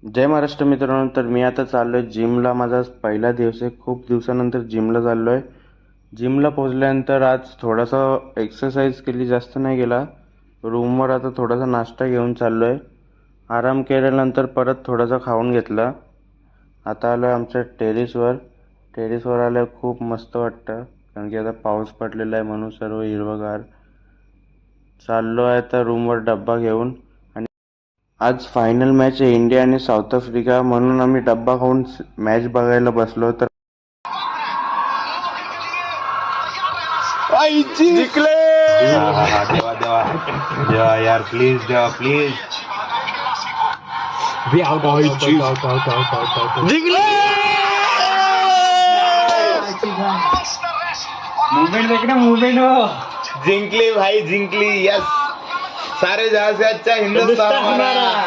जय महाराष्ट्र मित्रांनो. तर मी आता चाललो आहे जिमला. माझा पहिला दिवस आहे. खूप दिवसानंतर जिमला चाललो आहे. जिमला पोचल्यानंतर आज थोडासा एक्सरसाइज केली, जास्त नाही गेला. रूमवर आता थोडासा नाश्ता घेऊन चाललो आहे. आराम केल्यानंतर परत थोडासा खाऊन घेतला. आता आलो आहे आमच्या टेरेसवर. टेरेसवर आल्यावर खूप मस्त वाटतं, कारण की आता पाऊस पडलेला आहे म्हणून सर्व हिरवंगार. चाललो आहे आता रूमवर डब्बा घेऊन. आणि आज फायनल मॅच आहे इंडिया आणि साऊथ आफ्रिका, म्हणून आम्ही डब्बा खाऊन मॅच बघायला बसलो. तर जिंकले. देवा देवा देवा यार, प्लीज देवा प्लीज. जिंकले. मूवमेंट देखना, मूवमेंट हो. जिंकली भाई, जिंकली. यस, सारे जहां से अच्छा हिंदुस्तान हमारा.